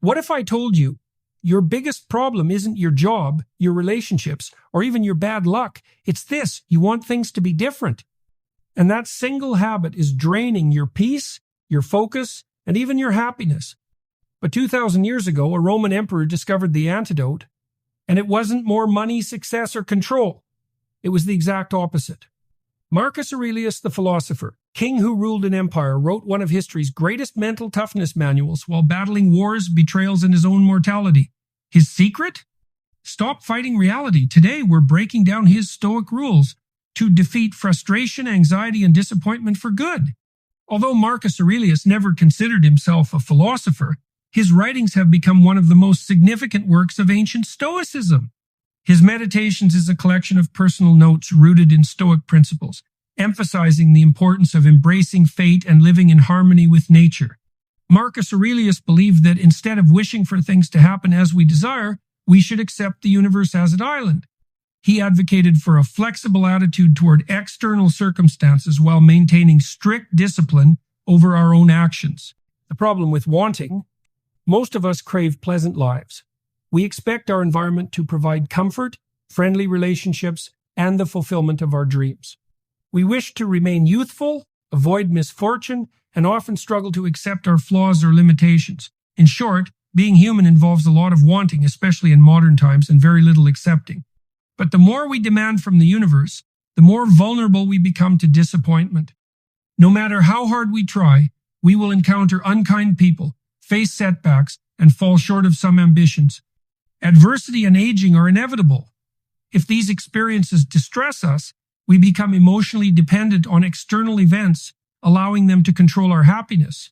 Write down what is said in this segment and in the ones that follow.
What if I told you your biggest problem isn't your job, your relationships, or even your bad luck? It's this: you want things to be different. And that single habit is draining your peace, your focus, and even your happiness. But 2,000 years ago, a Roman emperor discovered the antidote, and it wasn't more money, success, or control. It was the exact opposite. Marcus Aurelius, the philosopher, king who ruled an empire, wrote one of history's greatest mental toughness manuals while battling wars, betrayals, and his own mortality. His secret? Stop fighting reality. Today, we're breaking down his Stoic rules to defeat frustration, anxiety, and disappointment for good. Although Marcus Aurelius never considered himself a philosopher, his writings have become one of the most significant works of ancient Stoicism. His Meditations is a collection of personal notes rooted in Stoic principles, emphasizing the importance of embracing fate and living in harmony with nature. Marcus Aurelius believed that instead of wishing for things to happen as we desire, we should accept the universe as an island. He advocated for a flexible attitude toward external circumstances while maintaining strict discipline over our own actions. The problem with wanting: most of us crave pleasant lives. We expect our environment to provide comfort, friendly relationships, and the fulfillment of our dreams. We wish to remain youthful, avoid misfortune, and often struggle to accept our flaws or limitations. In short, being human involves a lot of wanting, especially in modern times, and very little accepting. But the more we demand from the universe, the more vulnerable we become to disappointment. No matter how hard we try, we will encounter unkind people, face setbacks, and fall short of some ambitions. Adversity and aging are inevitable. If these experiences distress us, we become emotionally dependent on external events, allowing them to control our happiness.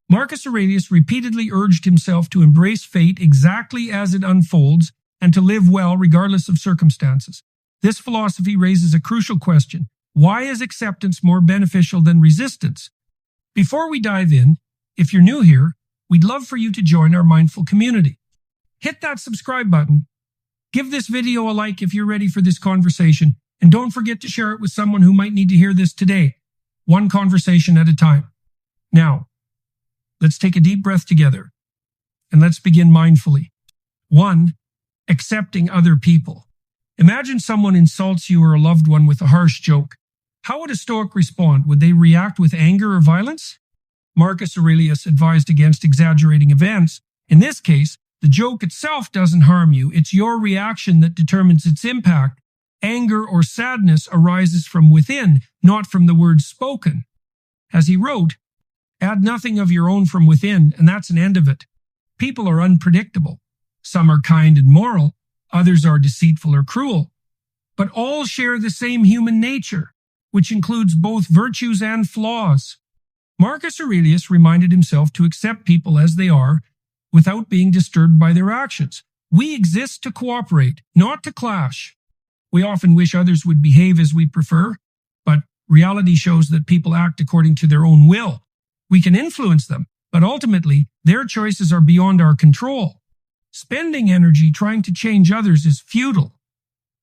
Marcus Aurelius repeatedly urged himself to embrace fate exactly as it unfolds and to live well regardless of circumstances. This philosophy raises a crucial question: why is acceptance more beneficial than resistance? Before we dive in, if you're new here, we'd love for you to join our mindful community. Hit that subscribe button. Give this video a like if you're ready for this conversation, and don't forget to share it with someone who might need to hear this today, one conversation at a time. Now, let's take a deep breath together, and let's begin mindfully. 1. Accepting other people. Imagine someone insults you or a loved one with a harsh joke. How would a Stoic respond? Would they react with anger or violence? Marcus Aurelius advised against exaggerating events. In this case, the joke itself doesn't harm you. It's your reaction that determines its impact. Anger or sadness arises from within, not from the words spoken. As he wrote, add nothing of your own from within, and that's an end of it. People are unpredictable. Some are kind and moral, others are deceitful or cruel. But all share the same human nature, which includes both virtues and flaws. Marcus Aurelius reminded himself to accept people as they are without being disturbed by their actions. We exist to cooperate, not to clash. We often wish others would behave as we prefer, but reality shows that people act according to their own will. We can influence them, but ultimately, their choices are beyond our control. Spending energy trying to change others is futile.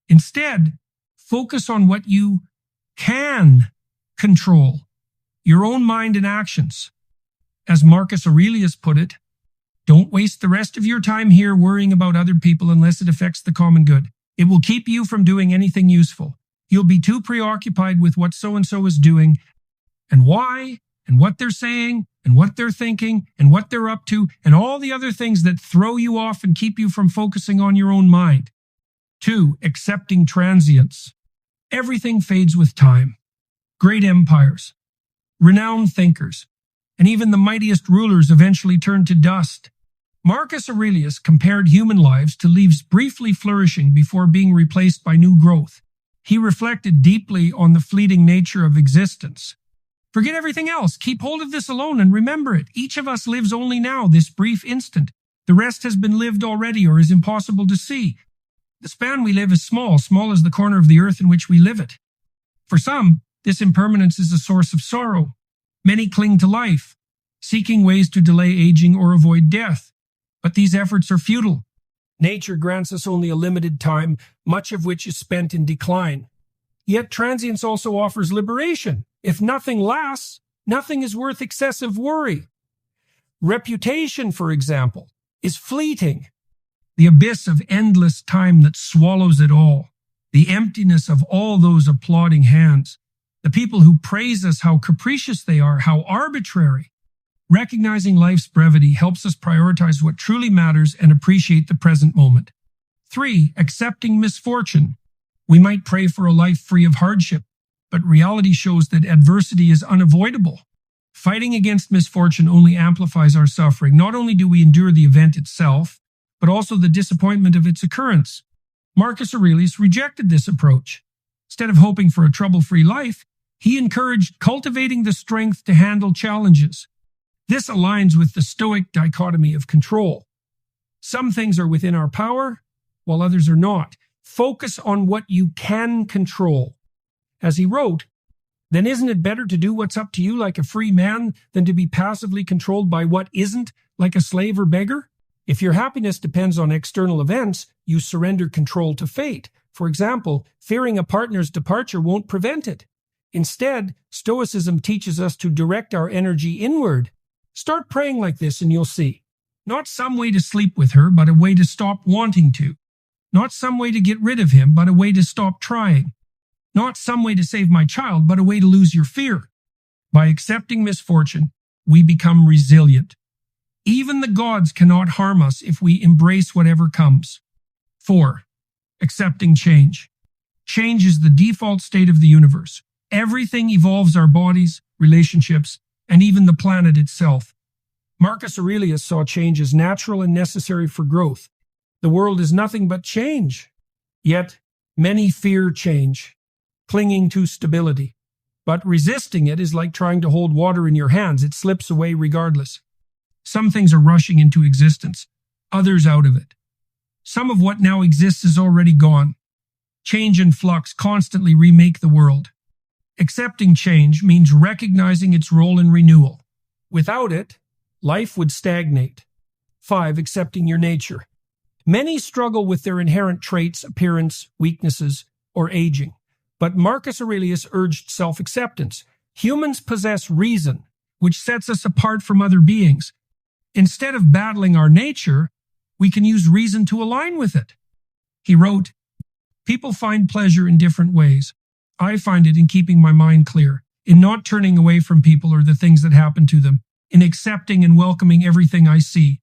Instead, focus on what you can control: your own mind and actions. As Marcus Aurelius put it, don't waste the rest of your time here worrying about other people unless it affects the common good. It will keep you from doing anything useful. You'll be too preoccupied with what so-and-so is doing, and why, and what they're saying, and what they're thinking, and what they're up to, and all the other things that throw you off and keep you from focusing on your own mind. 2. Accepting transience. Everything fades with time. Great empires, renowned thinkers, and even the mightiest rulers eventually turn to dust. Marcus Aurelius compared human lives to leaves briefly flourishing before being replaced by new growth. He reflected deeply on the fleeting nature of existence. Forget everything else. Keep hold of this alone and remember it. Each of us lives only now, this brief instant. The rest has been lived already or is impossible to see. The span we live is small as the corner of the earth in which we live it. For some, this impermanence is a source of sorrow. Many cling to life, seeking ways to delay aging or avoid death. But these efforts are futile. Nature grants us only a limited time, much of which is spent in decline. Yet transience also offers liberation. If nothing lasts, nothing is worth excessive worry. Reputation, for example, is fleeting. The abyss of endless time that swallows it all. The emptiness of all those applauding hands. The people who praise us, how capricious they are, how arbitrary. Recognizing life's brevity helps us prioritize what truly matters and appreciate the present moment. 3. Accepting misfortune. We might pray for a life free of hardship, but reality shows that adversity is unavoidable. Fighting against misfortune only amplifies our suffering. Not only do we endure the event itself, but also the disappointment of its occurrence. Marcus Aurelius rejected this approach. Instead of hoping for a trouble-free life, he encouraged cultivating the strength to handle challenges. This aligns with the Stoic dichotomy of control. Some things are within our power, while others are not. Focus on what you can control. As he wrote, then isn't it better to do what's up to you like a free man than to be passively controlled by what isn't, like a slave or beggar? If your happiness depends on external events, you surrender control to fate. For example, fearing a partner's departure won't prevent it. Instead, Stoicism teaches us to direct our energy inward. Start praying like this and you'll see. Not some way to sleep with her, but a way to stop wanting to. Not some way to get rid of him, but a way to stop trying. Not some way to save my child, but a way to lose your fear. By accepting misfortune, we become resilient. Even the gods cannot harm us if we embrace whatever comes. 4. Accepting change. Change is the default state of the universe. Everything evolves: our bodies, relationships, and even the planet itself. Marcus Aurelius saw change as natural and necessary for growth. The world is nothing but change. Yet, many fear change, clinging to stability. But resisting it is like trying to hold water in your hands. It slips away regardless. Some things are rushing into existence, others out of it. Some of what now exists is already gone. Change and flux constantly remake the world. Accepting change means recognizing its role in renewal. Without it, life would stagnate. 5. Accepting your nature. Many struggle with their inherent traits, appearance, weaknesses, or aging. But Marcus Aurelius urged self-acceptance. Humans possess reason, which sets us apart from other beings. Instead of battling our nature, we can use reason to align with it. He wrote, "People find pleasure in different ways. I find it in keeping my mind clear, in not turning away from people or the things that happen to them, in accepting and welcoming everything I see.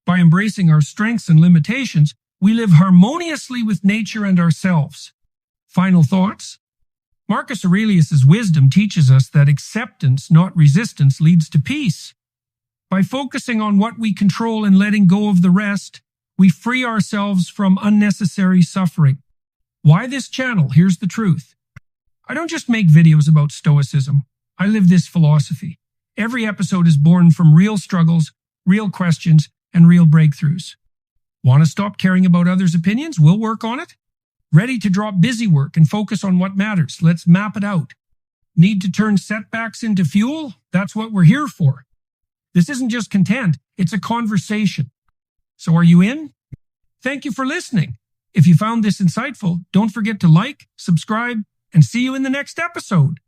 By embracing our strengths and limitations, we live harmoniously with nature and ourselves." Final thoughts? Marcus Aurelius' wisdom teaches us that acceptance, not resistance, leads to peace. By focusing on what we control and letting go of the rest, we free ourselves from unnecessary suffering. Why this channel? Here's the truth. I don't just make videos about Stoicism. I live this philosophy. Every episode is born from real struggles, real questions, and real breakthroughs. Want to stop caring about others' opinions? We'll work on it. Ready to drop busy work and focus on what matters? Let's map it out. Need to turn setbacks into fuel? That's what we're here for. This isn't just content, it's a conversation. So are you in? Thank you for listening. If you found this insightful, don't forget to like, subscribe, and see you in the next episode.